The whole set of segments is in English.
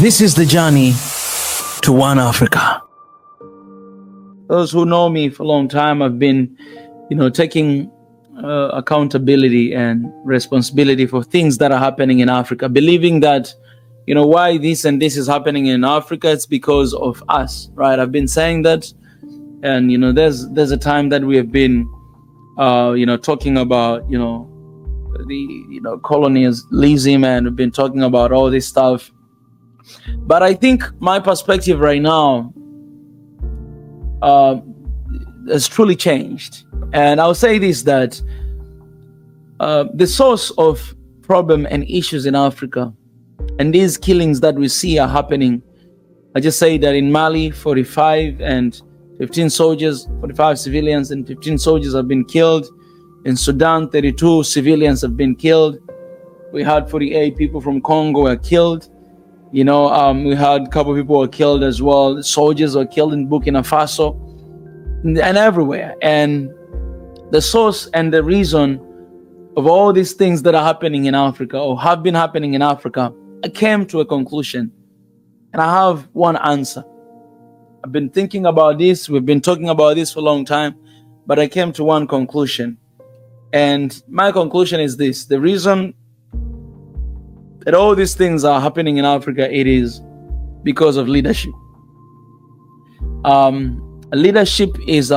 This is the journey to One Africa. Those who know me for a long time have been, taking accountability and responsibility for things that are happening in Africa, believing that, why this and this is happening in Africa, it's because of us, right? I've been saying that, and, there's a time that we have been, talking about, the colonialism, and we've been talking about all this stuff. But I think my perspective right now has truly changed. And I'll say this, that the source of problem and issues in Africa and these killings that we see are happening. I just say that in Mali, 45 and 15 soldiers, 45 civilians and 15 soldiers have been killed. In Sudan, 32 civilians have been killed. We had 48 people from Congo were killed. We had a couple of people were killed as well. Soldiers were killed in Burkina Faso and everywhere. And the source and the reason of all these things that are happening in Africa or have been happening in Africa, I came to a conclusion. And I have one answer. I've been thinking about this. We've been talking about this for a long time, but I came to one conclusion. And my conclusion is this: the reason that all these things are happening in Africa, it is because of leadership. Leadership is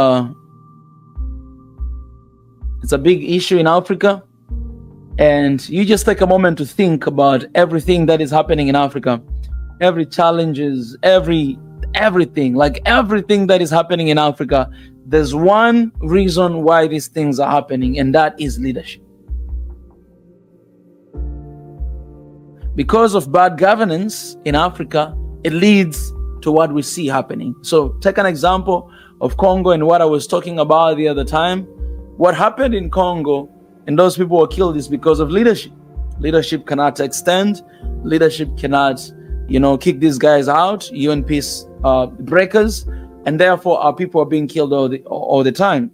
it's a big issue in Africa. And you just take a moment to think about everything that is happening in Africa, every challenges, everything, like everything that is happening in Africa. There's one reason why these things are happening, and that is leadership. Because of bad governance in Africa, it leads to what we see happening. So take an example of Congo and what I was talking about the other time. What happened in Congo and those people were killed is because of leadership. Leadership cannot extend. Leadership cannot, kick these guys out, UN peace breakers, and therefore our people are being killed all the time.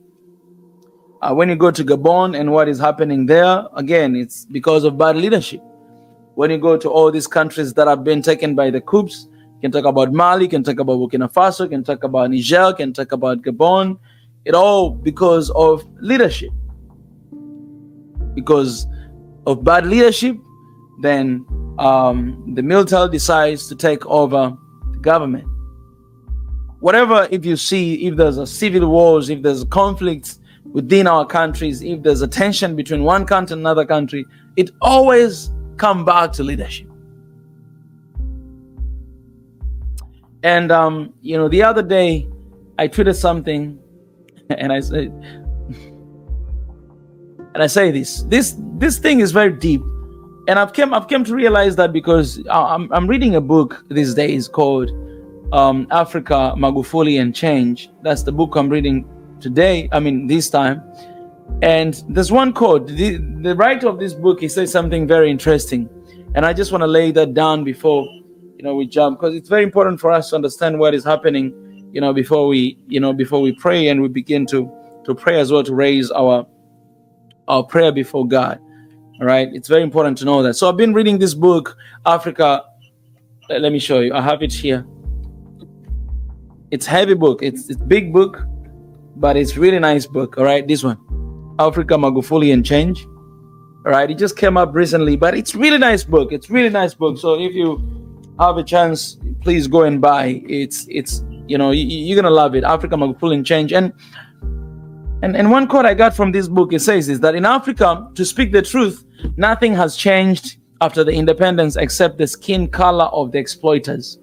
When you go to Gabon and what is happening there, again, it's because of bad leadership. When you go to all these countries that have been taken by the coups, you can talk about Mali, you can talk about Burkina Faso, you can talk about Niger, you can talk about Gabon. It all because of leadership. Because of bad leadership, then the military decides to take over the government. Whatever, if you see, if there's a civil wars, if there's conflicts within our countries, if there's a tension between one country and another country, it always come back to leadership. And the other day I tweeted something, and I said, and I say this thing is very deep, and I've come to realize that because I'm reading a book these days called Africa, Magufuli and Change. That's the book I'm reading today. This time. And there's one quote. The writer of this book, he says something very interesting, and I just want to lay that down before we jump, because it's very important for us to understand what is happening. Before we pray, and we begin to pray as well, to raise our prayer before God. All right, it's very important to know that. So I've been reading this book, Africa. Let me show you. I have it here. It's a heavy book. It's a big book, but it's really nice book. All right, this one, Africa, Magufuli and Change. All right, it just came up recently, but it's really nice book. It's really nice book. So if you have a chance, please go and buy. It's you're gonna love it. Africa, Magufuli and Change. And one quote I got from this book, it says is that in Africa, to speak the truth, nothing has changed after the independence except the skin color of the exploiters.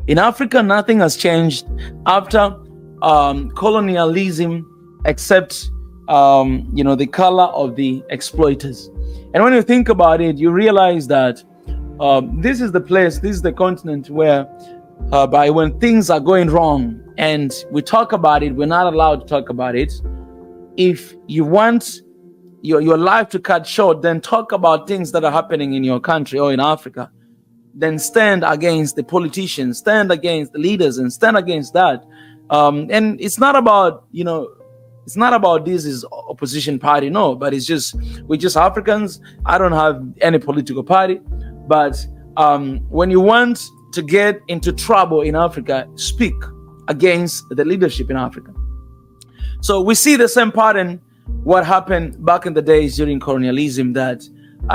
In Africa, nothing has changed after colonialism except the color of the exploiters. And when you think about it, you realize that this is the place, this is the continent where when things are going wrong and we talk about it, we're not allowed to talk about it. If you want your life to cut short, then talk about things that are happening in your country or in Africa. Then stand against the politicians, stand against the leaders, and stand against that. And it's not about, it's not about this is opposition party, no, but we're just Africans. I don't have any political party, but when you want to get into trouble in Africa, speak against the leadership in Africa. So we see the same pattern, what happened back in the days during colonialism, that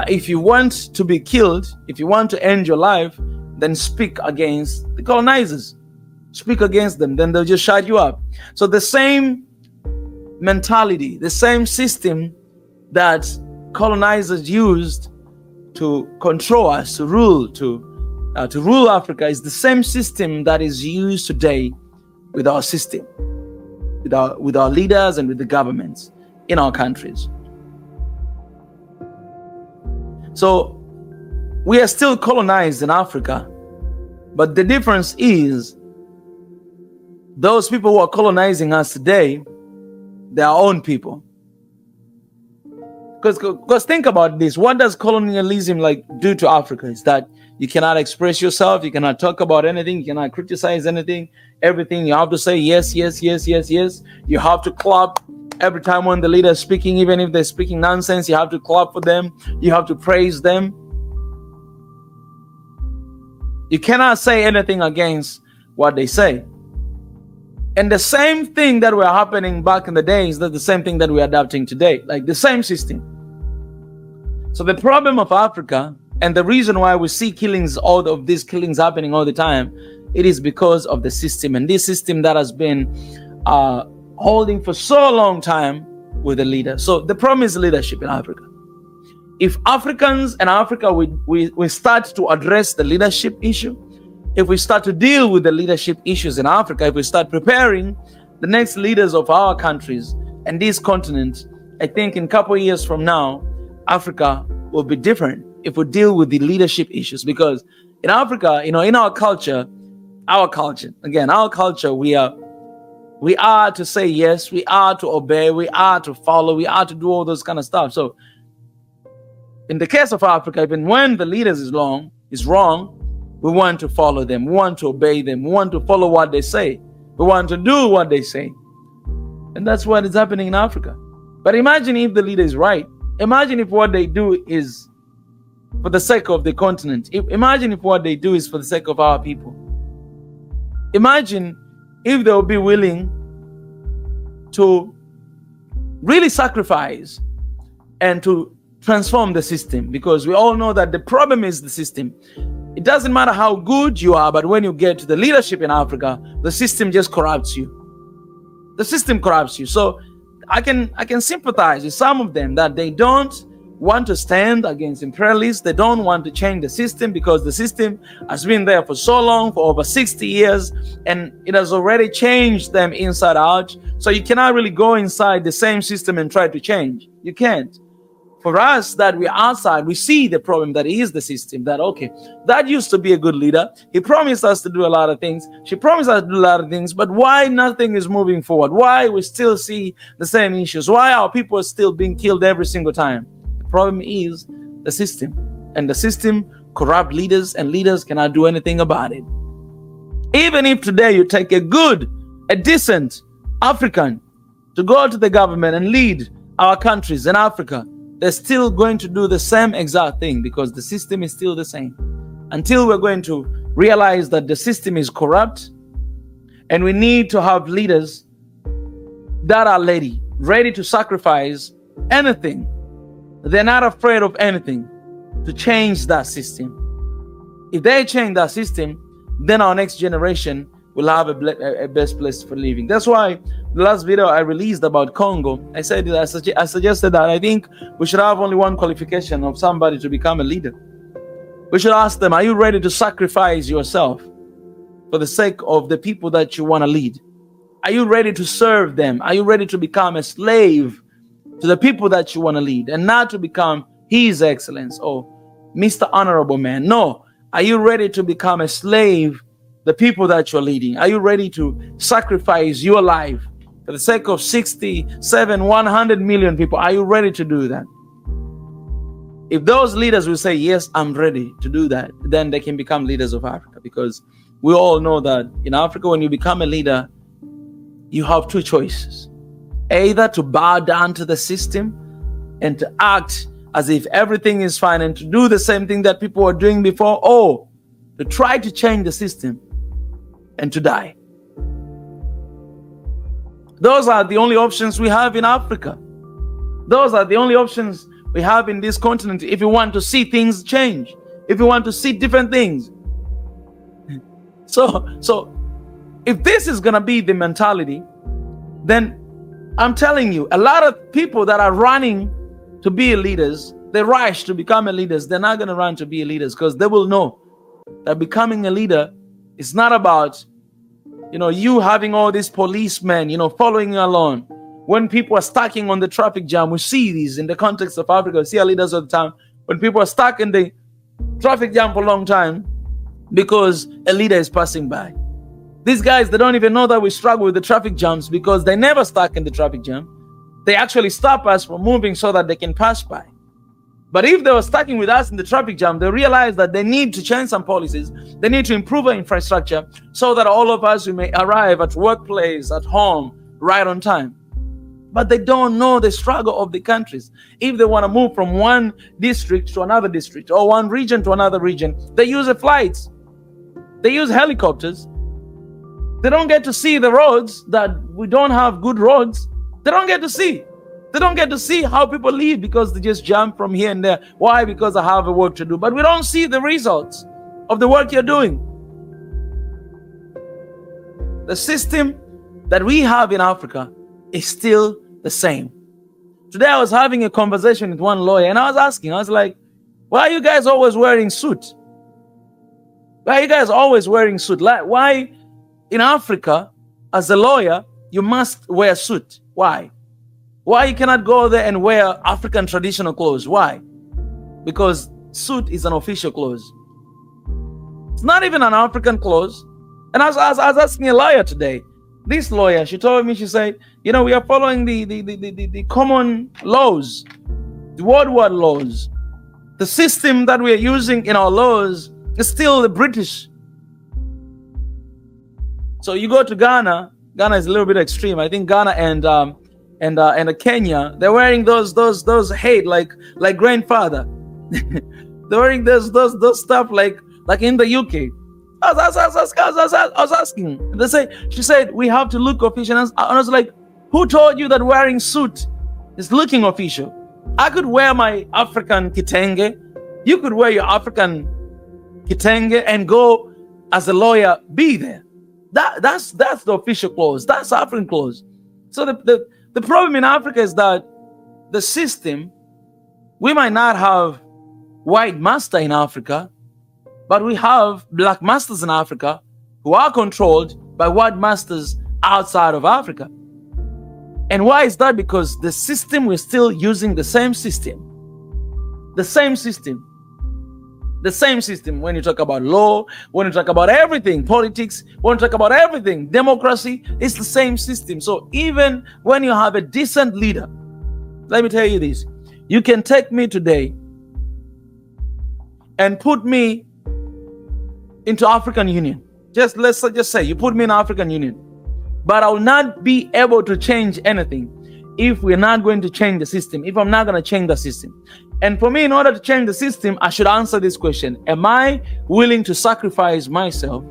if you want to be killed, if you want to end your life, then speak against the colonizers. Speak against them, then they'll just shut you up. So the same mentality, the same system that colonizers used to control us, to rule Africa, is the same system that is used today with our system, with our leaders and with the governments in our countries. So we are still colonized in Africa, but the difference is those people who are colonizing us today, they're our own people. Because think about this. What does colonialism do to Africa? Is that you cannot express yourself, you cannot talk about anything, you cannot criticize anything. Everything you have to say yes, yes, yes, yes, yes. You have to clap every time when the leader is speaking, even if they're speaking nonsense. You have to clap for them. You have to praise them. You cannot say anything against what they say. And the same thing that were happening back in the days, that's the same thing that we're adapting today, like the same system. So the problem of Africa, and the reason why we see killings, all of these killings happening all the time, it is because of the system. And this system that has been holding for so long time with the leader. So the problem is leadership in Africa. If Africans and Africa, we start to address the leadership issue, if we start to deal with the leadership issues in Africa, if we start preparing the next leaders of our countries and this continent, I think in a couple of years from now, Africa will be different if we deal with the leadership issues. Because in Africa, in our culture, we are to say yes, we are to obey, we are to follow, we are to do all those kind of stuff. So in the case of Africa, even when the leaders is wrong, we want to follow them, we want to obey them, we want to follow what they say, we want to do what they say. And that's what is happening in Africa. But imagine if the leader is right. Imagine if what they do is for the sake of the continent. Imagine if what they do is for the sake of our people. Imagine if they'll be willing to really sacrifice and to transform the system, because we all know that the problem is the system. It doesn't matter how good you are, but when you get to the leadership in Africa, the system just corrupts you. The system corrupts you. So I can sympathize with some of them that they don't want to stand against imperialists. They don't want to change the system because the system has been there for so long, for over 60 years, and it has already changed them inside out. So you cannot really go inside the same system and try to change. You can't. For us that we're outside, we see the problem that is the system. That, okay, that used to be a good leader. He promised us to do a lot of things. She promised us to do a lot of things. But why nothing is moving forward? Why we still see the same issues? Why are people still being killed every single time? The problem is the system. And the system corrupt leaders, and leaders cannot do anything about it. Even if today you take a decent African to go to the government and lead our countries in Africa, they're still going to do the same exact thing because the system is still the same. Until we're going to realize that the system is corrupt, and we need to have leaders that are ready to sacrifice anything. They're not afraid of anything to change that system. If they change that system, then our next generation will have a best place for living. That's why the last video I released about Congo, I suggested that I think we should have only one qualification of somebody to become a leader. We should ask them, are you ready to sacrifice yourself for the sake of the people that you want to lead? Are you ready to serve them? Are you ready to become a slave to the people that you want to lead, and not to become His Excellence or Mr. Honorable Man? No. Are you ready to become a slave the people that you're leading? Are you ready to sacrifice your life for the sake of 67, 100 million people? Are you ready to do that? If those leaders will say, yes, I'm ready to do that, then they can become leaders of Africa. Because we all know that in Africa, when you become a leader, you have two choices. Either to bow down to the system and to act as if everything is fine, and to do the same thing that people were doing before, or to try to change the system and to die. Those are the only options we have in Africa. Those are the only options we have in this continent if we want to see things change, if we want to see different things. So if this is going to be the mentality, then I'm telling you, a lot of people that are running to be leaders, they rush to become a leaders, they're not going to run to be leaders, because they will know that becoming a leader is not about, you having all these policemen, following you along. When people are stacking on the traffic jam, we see these in the context of Africa. We see our leaders all the time. When people are stuck in the traffic jam for a long time because a leader is passing by. These guys, they don't even know that we struggle with the traffic jams because they never stuck in the traffic jam. They actually stop us from moving so that they can pass by. But if they were stuck with us in the traffic jam, they realize that they need to change some policies. They need to improve our infrastructure so that all of us, we may arrive at workplace, at home, right on time. But they don't know the struggle of the countries. If they want to move from one district to another district, or one region to another region, they use flights. They use helicopters. They don't get to see the roads, that we don't have good roads. They don't get to see. They don't get to see how people live because they just jump from here and there. Why? Because I have a work to do. But we don't see the results of the work you're doing. The system that we have in Africa is still the same. Today I was having a conversation with one lawyer, and I was like, why are you guys always wearing suit? Why are you guys always wearing suit? Like, why in Africa, as a lawyer, you must wear a suit? Why? Why you cannot go there and wear African traditional clothes? Why? Because suit is an official clothes. It's not even an African clothes. And I was asking a lawyer today. This lawyer, she told me, she said, we are following the common laws, the worldwide laws. The system that we are using in our laws is still the British. So you go to Ghana. Ghana is a little bit extreme. I think Ghana and Kenya, they're wearing those hate like grandfather. They're wearing those stuff like in the UK. I was asking. She said we have to look official. And I was like, who told you that wearing suit is looking official? I could wear my African kitenge. You could wear your African kitenge and go as a lawyer, be there. That's the official clothes. That's African clothes. So the problem in Africa is that the system, we might not have white master in Africa, but we have black masters in Africa who are controlled by white masters outside of Africa. And why is that? Because the system, we're still using the same system. The same system. The same system. When you talk about law, when you talk about everything, politics, when you talk about everything, democracy, it's the same system. So even when you have a decent leader, let me tell you this, you can take me today and put me into African Union. Let's just say you put me in African Union, but I will not be able to change anything if we're not going to change the system, if I'm not going to change the system. And for me, in order to change the system, I should answer this question. Am I willing to sacrifice myself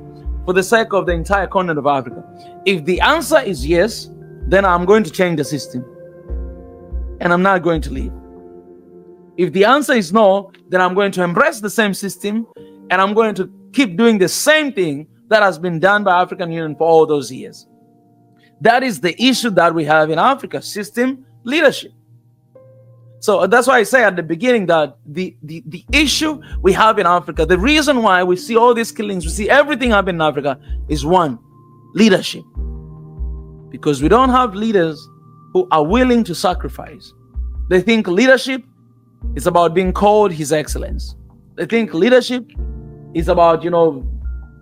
for the sake of the entire continent of Africa? If the answer is yes, then I'm going to change the system and I'm not going to leave. If the answer is no, then I'm going to embrace the same system and I'm going to keep doing the same thing that has been done by African Union for all those years. That is the issue that we have in Africa, system leadership. So that's why I say at the beginning that the issue we have in Africa, the reason why we see all these killings, we see everything happen in Africa is one, leadership. Because we don't have leaders who are willing to sacrifice. They think leadership is about being called His Excellence. They think leadership is about,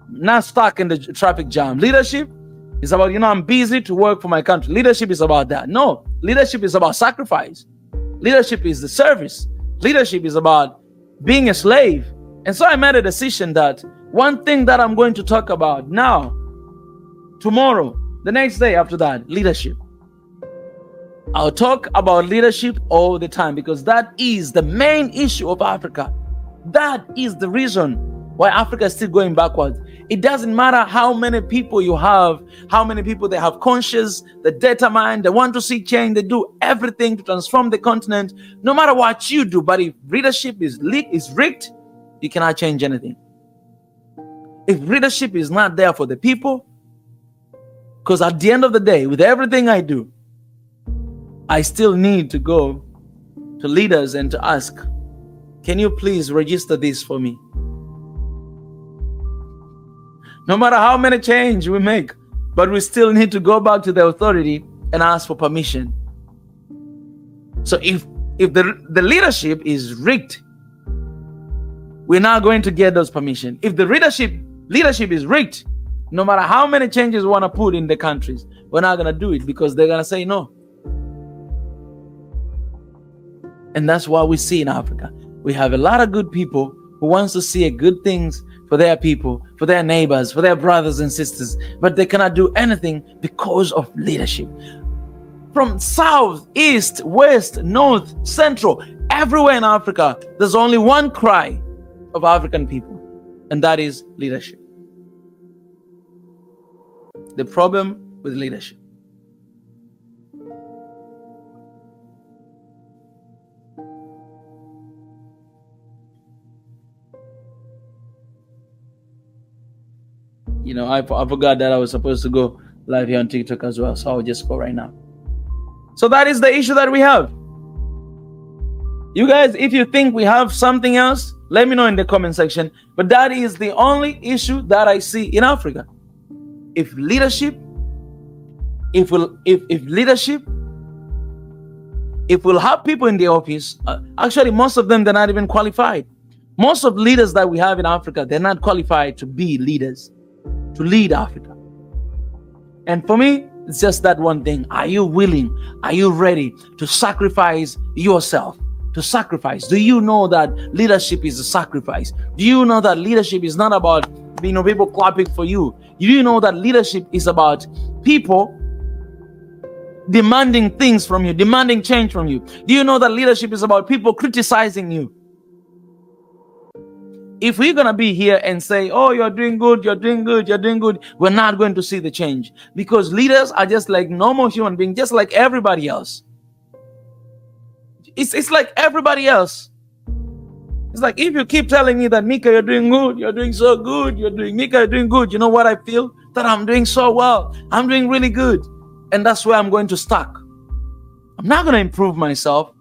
not stuck in the traffic jam. Leadership is about, I'm busy to work for my country. Leadership is about that. No, leadership is about sacrifice. Leadership is the service. Leadership is about being a slave. And so I made a decision that one thing that I'm going to talk about now, tomorrow, the next day after that, leadership. I'll talk about leadership all the time because that is the main issue of Africa. That is the reason why Africa is still going backwards. It doesn't matter how many people you have, how many people they have conscious, they're determined, they want to see change, they do everything to transform the continent, no matter what you do. But if leadership is rigged, you cannot change anything. If leadership is not there for the people, because at the end of the day, with everything I do, I still need to go to leaders and to ask, can you please register this for me? No matter how many change we make, but we still need to go back to the authority and ask for permission. So if the leadership is rigged, we're not going to get those permission. If the leadership is rigged, no matter how many changes we want to put in the countries, we're not going to do it because they're going to say no. And that's what we see in Africa. We have a lot of good people who wants to see good things for their people, for their neighbors, for their brothers and sisters, but they cannot do anything because of leadership. From south, east, west, north, central, everywhere in Africa, there's only one cry of African people, and that is leadership. The problem with leadership. You know, I forgot that I was supposed to go live here on TikTok as well, so I'll just go right now. So that is the issue that we have. You guys, if you think we have something else, let me know in the comment section. But that is the only issue that I see in Africa. If leadership will have people in the office, actually most of them, they're not even qualified. Most of leaders that we have in Africa, they're not qualified to be leaders, to lead Africa. And for me, it's just that one thing. Are you willing? Are you ready to sacrifice yourself? To sacrifice? Do you know that leadership is a sacrifice? Do you know that leadership is not about, you know, people clapping for you? Do you know that leadership is about people demanding things from you, demanding change from you? Do you know that leadership is about people criticizing you? If we're going to be here and say, oh, you're doing good, you're doing good, you're doing good, we're not going to see the change, because leaders are just like normal human beings, just like everybody else. It's like everybody else. It's like if you keep telling me that, Mika, you're doing good, you're doing so good, Mika, you're doing good, you know what I feel? That I'm doing so well. I'm doing really good. And that's where I'm going to stuck. I'm not going to improve myself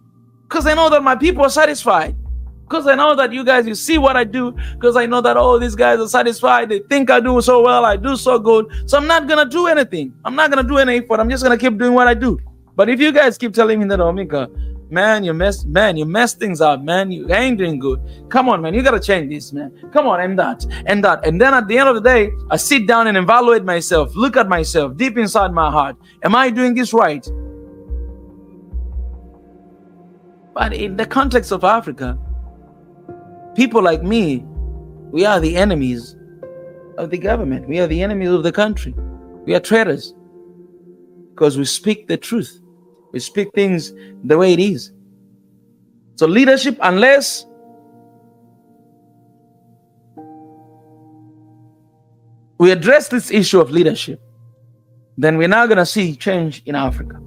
because I know that my people are satisfied. Because I know that you guys, you see what I do. Because I know that, oh, these guys are satisfied. They think I do so well. I do so good. So I'm not going to do anything. I'm not going to do any effort. I'm just going to keep doing what I do. But if you guys keep telling me that, oh, Mika, man, you mess things up, man. You ain't doing good. Come on, man. You got to change this, man. Come on, and that. And then at the end of the day, I sit down and evaluate myself, look at myself deep inside my heart. Am I doing this right? But in the context of Africa, people like me, we are the enemies of the government. We are the enemies of the country. We are traitors because we speak the truth. We speak things the way it is. So leadership, unless we address this issue of leadership, then we're not going to see change in Africa.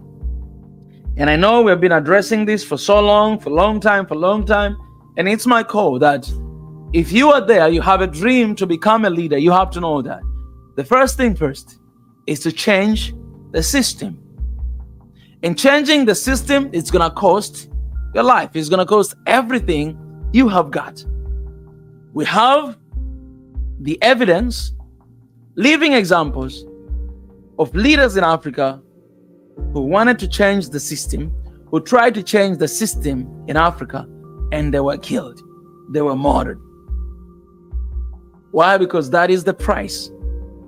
And I know we've been addressing this for so long, for a long time. And it's my call that if you are there, you have a dream to become a leader, you have to know that the first thing first is to change the system. And changing the system, it's going to cost your life. It's going to cost everything you have got. We have the evidence, living examples of leaders in Africa who wanted to change the system, who tried to change the system in Africa, and they were killed. They were murdered. Why? Because that is the price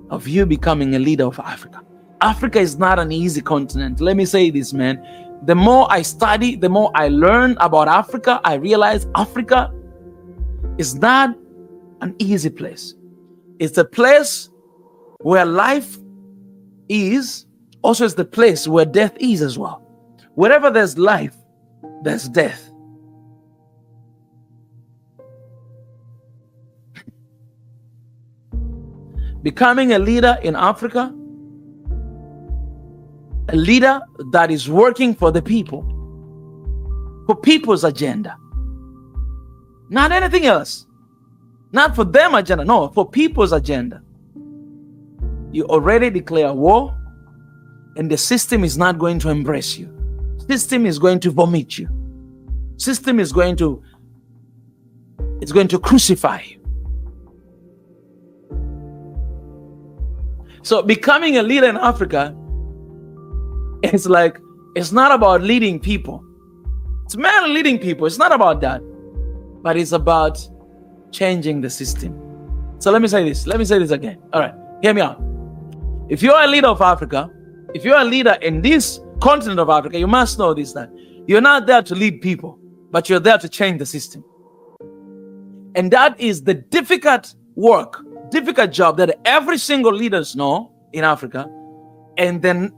of you becoming a leader of Africa. Africa is not an easy continent. Let me say this, man. The more I study, the more I learn about Africa, I realize Africa is not an easy place. It's a place where life is, also it's the place where death is as well. wherever there's life, there's death. Becoming a leader in Africa, a leader that is working for the people, for people's agenda, not anything else, not for them agenda, no, for people's agenda. You already declare war, and the system is not going to embrace you. System is going to vomit you. System is going to, it's going to crucify you. So becoming a leader in Africa, it's like, it's not about leading people. It's merely leading people. It's not about that. But it's about changing the system. So let me say this. Let me say this again. All right, hear me out. If you're a leader of Africa, if you're a leader in this continent of Africa, you must know this, that you're not there to lead people, but you're there to change the system. And that is the difficult work, difficult job that every single leaders know in Africa. And then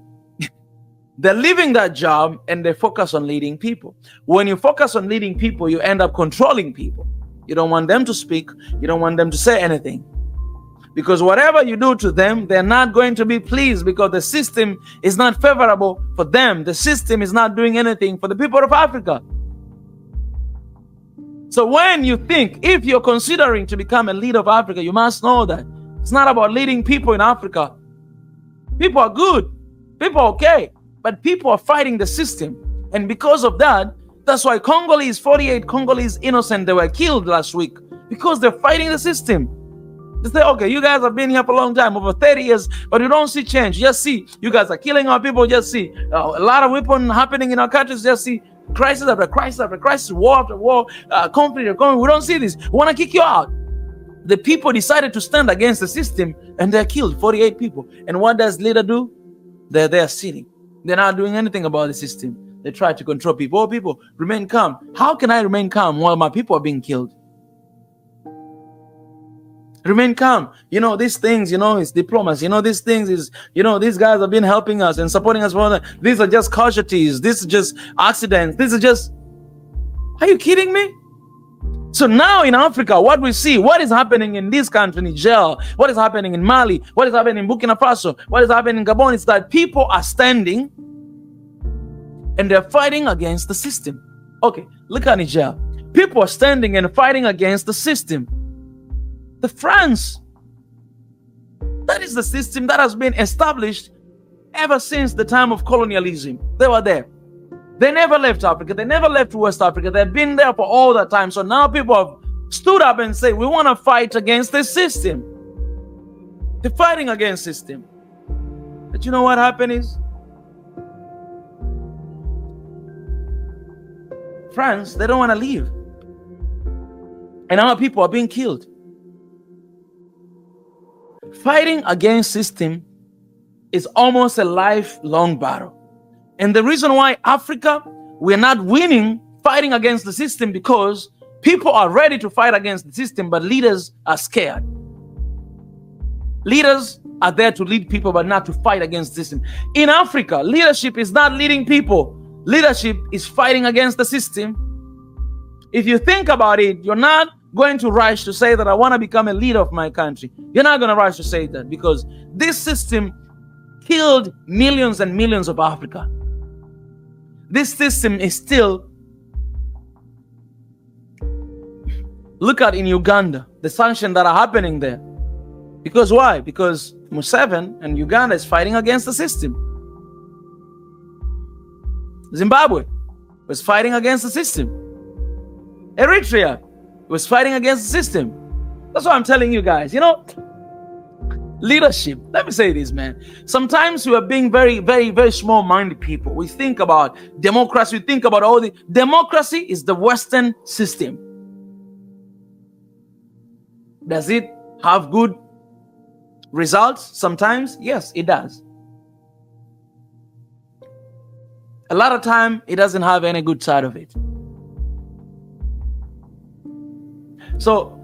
they're leaving that job and they focus on leading people. When you focus on leading people, you end up controlling people. You don't want them to speak. You don't want them to say anything. Because whatever you do to them, they're not going to be pleased, because the system is not favorable for them. The system is not doing anything for the people of Africa. So when you think, if you're considering to become a leader of Africa, you must know that it's not about leading people in Africa. People are good. People are okay. But people are fighting the system. And because of that, that's why 48 Congolese innocent, they were killed last week, because they're fighting the system. They say, okay, you guys have been here for a long time, over 30 years, but you don't see change. Just see, you guys are killing our people. Just see a lot of weapons happening in our countries. Just see crisis after crisis after crisis, war after war, conflict after conflict. We don't see this. We want to kick you out. The people decided to stand against the system, and they're killed, 48 people. And what does leader do? They're there sitting. They're not doing anything about the system. They try to control people. Oh, people, remain calm. How can I remain calm while my people are being killed? Remain calm. You know, these things, you know, it's diplomacy. You know, these things is, you know, these guys have been helping us and supporting us for that. These are just casualties. This is just accidents. This is just, are you kidding me? So now in Africa, what we see, what is happening in this country, Niger, what is happening in Mali, what is happening in Burkina Faso, what is happening in Gabon, is that people are standing and they're fighting against the system. Okay, look at Niger. People are standing and fighting against the system. The France, that is the system that has been established ever since the time of colonialism. They were there. They never left Africa. They never left West Africa. They've been there for all that time. So now people have stood up and say, we want to fight against this system. They're fighting against system. But you know what happened is? France, they don't want to leave. And our people are being killed. Fighting against system is almost a lifelong battle. And the reason why Africa, we're not winning fighting against the system, because people are ready to fight against the system, but leaders are scared. Leaders are there to lead people, but not to fight against the system. In Africa, leadership is not leading people. Leadership is fighting against the system. If you think about it, you're not going to rush to say that I want to become a leader of my country. You're not going to rush to say that, because this system killed millions and millions of Africa. This system is still, look at in Uganda, the sanctions that are happening there. Because why? Because Museveni and Uganda is fighting against the system. Zimbabwe was fighting against the system. Eritrea was fighting against the system. That's why I'm telling you guys, you know, leadership. Let me say this, man. Sometimes we are being very, very, very small-minded people. We think about democracy. We think about all the democracy is the Western system. Does it have good results sometimes? Yes, it does. A lot of time, it doesn't have any good side of it. So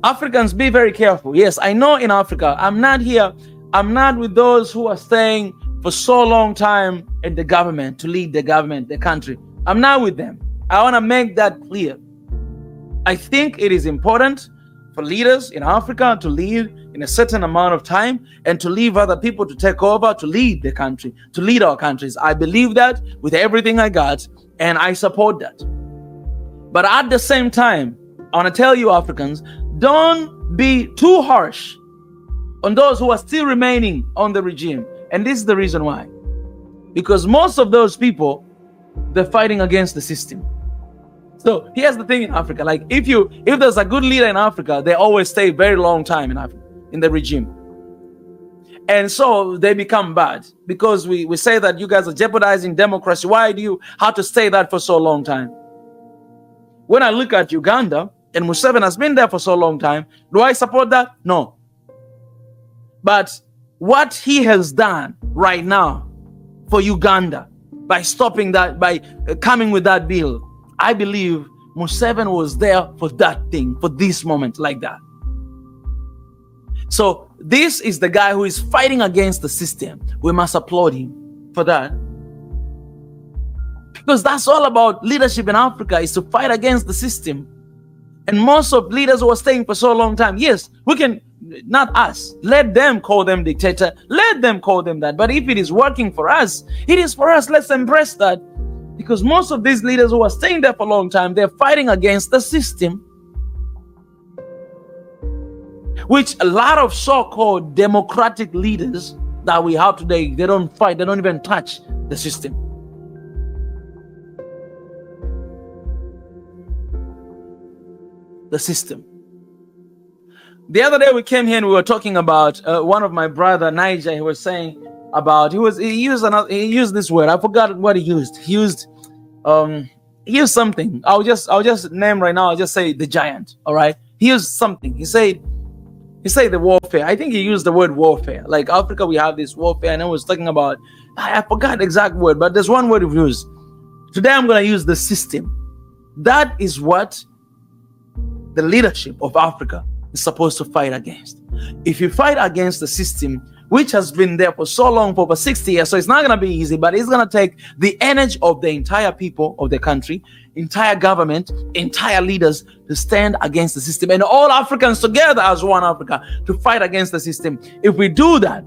Africans, be very careful. Yes, I know in Africa, I'm not with those who are saying for so long time in the government, to lead the government, the country. I'm not with them. I want to make that clear. I think it is important for leaders in Africa to lead in a certain amount of time and to leave other people to take over, to lead the country, to lead our countries. I believe that with everything I got, and I support that. But at the same time, I want to tell you, Africans, don't be too harsh on those who are still remaining on the regime. And this is the reason why. Because most of those people, they're fighting against the system. So here's the thing in Africa, like if there's a good leader in Africa, they always stay very long time in Africa, in the regime. And so they become bad because we say that you guys are jeopardizing democracy. Why do you have to stay that for so long time? When I look at Uganda, and Museveni has been there for so long time, do I support that? No. But what he has done right now for Uganda, by stopping that, by coming with that bill, I believe Museveni was there for that thing, for this moment like that. So this is the guy who is fighting against the system. We must applaud him for that. Because that's all about leadership in Africa, is to fight against the system. And most of leaders who are staying for so long time, yes, we can, not us, let them call them dictator, let them call them that. But if it is working for us, it is for us. Let's embrace that. Because most of these leaders who are staying there for a long time, they're fighting against the system, which a lot of so-called democratic leaders that we have today, they don't fight, they don't even touch the system. The system. The other day we came here and we were talking about one of my brother, Niger, he was saying about, he used this word, I forgot what he used. He used something. I'll just name right now, I'll just say the giant. All right. He used something. He said the warfare. I think he used the word warfare. Like Africa, we have this warfare, and I was talking about, I forgot the exact word, but there's one word we use. Today I'm going to use the system. That is what the leadership of Africa is supposed to fight against. If you fight against the system, which has been there for so long, for over 60 years, so it's not going to be easy, but it's going to take the energy of the entire people of the country, entire government, entire leaders to stand against the system, and all Africans together as one Africa to fight against the system. If we do that,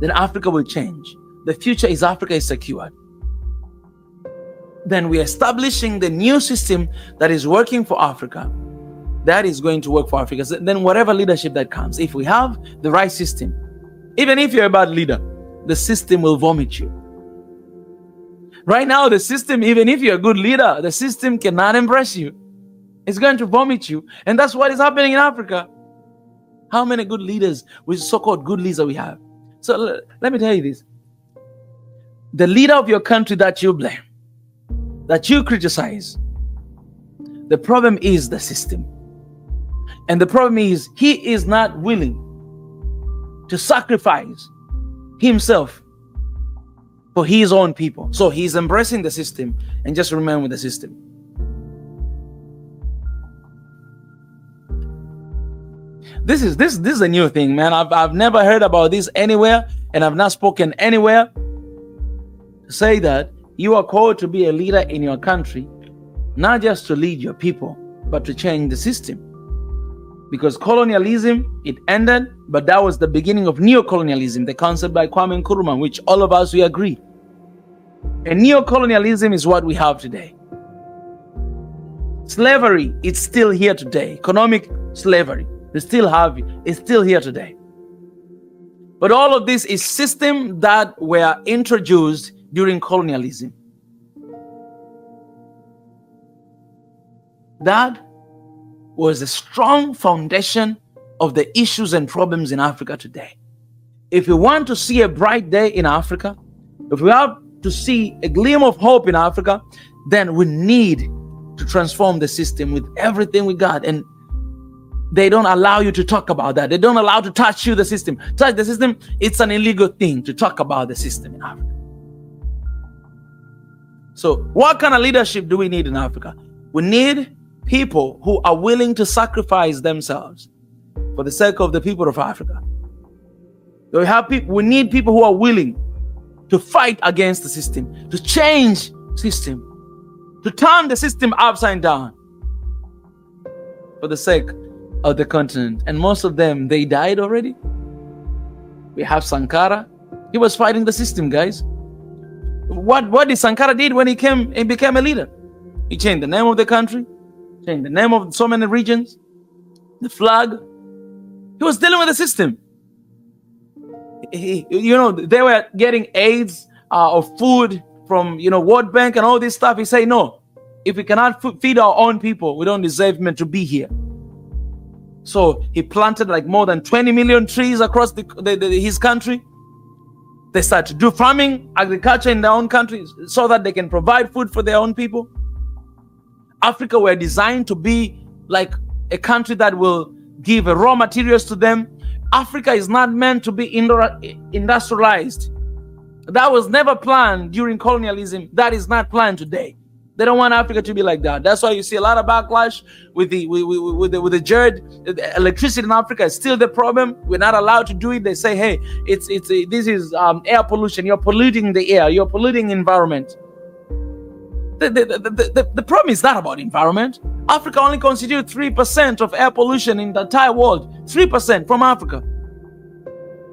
then Africa will change. The future is Africa is secured. Then we're establishing the new system that is working for Africa, that is going to work for Africa. So then whatever leadership that comes, if we have the right system, even if you're a bad leader, the system will vomit you. Right now, the system, even if you're a good leader, the system cannot embrace you. It's going to vomit you. And that's what is happening in Africa. How many good leaders, with so-called good leaders, we have? So let me tell you this. The leader of your country that you blame, that you criticize, the problem is the system. And the problem is he is not willing to sacrifice himself for his own people. So he's embracing the system and just remain with the system. This is a new thing, man. I've never heard about this anywhere, and I've not spoken anywhere to say that you are called to be a leader in your country, not just to lead your people, but to change the system. Because colonialism, it ended, but that was the beginning of neo-colonialism, the concept by Kwame Nkrumah, which all of us, we agree. And neo-colonialism is what we have today. Slavery, it's still here today. Economic slavery, they still have it. It's still here today. But all of this is systems that were introduced during colonialism. That was a strong foundation of the issues and problems in Africa today. If we want to see a bright day in Africa, if we have to see a gleam of hope in Africa, then we need to transform the system with everything we got. And they don't allow you to talk about that. They don't allow to touch you, the system. Touch the system, it's an illegal thing to talk about the system in Africa. So what kind of leadership do we need in Africa? We need people who are willing to sacrifice themselves for the sake of the people of Africa. We need people who are willing to fight against the system, to change system, to turn the system upside down for the sake of the continent. And most of them, they died already. We have Sankara. He was fighting the system, guys. What did Sankara did when he became a leader? He changed the name of the country, changed the name of so many regions, the flag. He was dealing with the system. They were getting aids of food from, World Bank and all this stuff. He said, no, if we cannot feed our own people, we don't deserve men to be here. So he planted like more than 20 million trees across his country. They started to do farming, agriculture in their own countries so that they can provide food for their own people. Africa were designed to be like a country that will give raw materials to them. Africa is not meant to be industrialized. That was never planned during colonialism. That is not planned today. They don't want Africa to be like that. That's why you see a lot of backlash with the GERD. The electricity in Africa is still the problem. We're not allowed to do it. They say, hey, this is air pollution. You're polluting the air. You're polluting the environment. The problem is not about environment. Africa only constitutes 3% of air pollution in the entire world. 3% from Africa.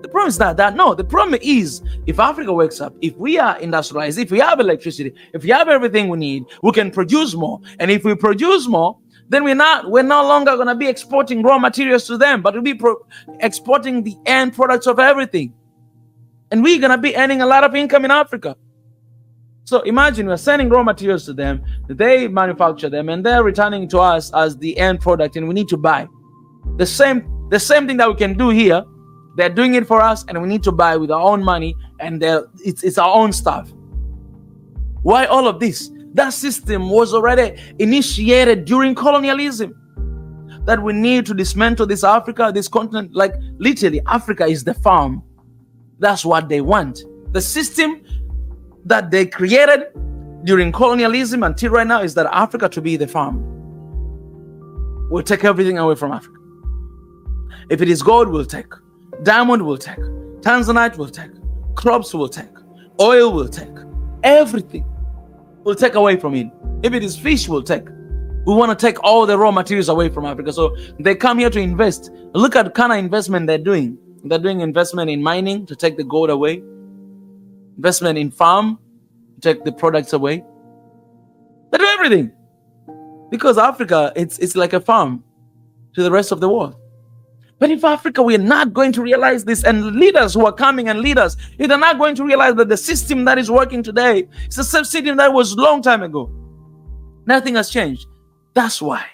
The problem is not that. No, the problem is if Africa wakes up, if we are industrialized, if we have electricity, if we have everything we need, we can produce more. And if we produce more, then we're no longer going to be exporting raw materials to them, but we'll be exporting the end products of everything. And we're going to be earning a lot of income in Africa. So imagine we're sending raw materials to them, they manufacture them, and they're returning to us as the end product, and we need to buy. The same thing that we can do here, they're doing it for us, and we need to buy with our own money, and it's our own stuff. Why all of this? That system was already initiated during colonialism. That we need to dismantle this Africa, this continent. Like literally, Africa is the farm. That's what they want. The system that they created during colonialism until right now is that Africa to be the farm. We'll take everything away from Africa. If it is gold, we'll take. Diamond will take, Tanzanite will take, crops will take, oil will take, everything will take away from it. If it is fish, we'll take. We want to take all the raw materials away from Africa. So they come here to invest. Look at the kind of investment they're doing. They're doing investment in mining to take the gold away, investment in farm to take the products away. They do everything because Africa, it's like a farm to the rest of the world. But if Africa, we're not going to realize this, and leaders who are coming and leaders, if they're not going to realize that the system that is working today is the same system that was a long time ago. Nothing has changed. That's why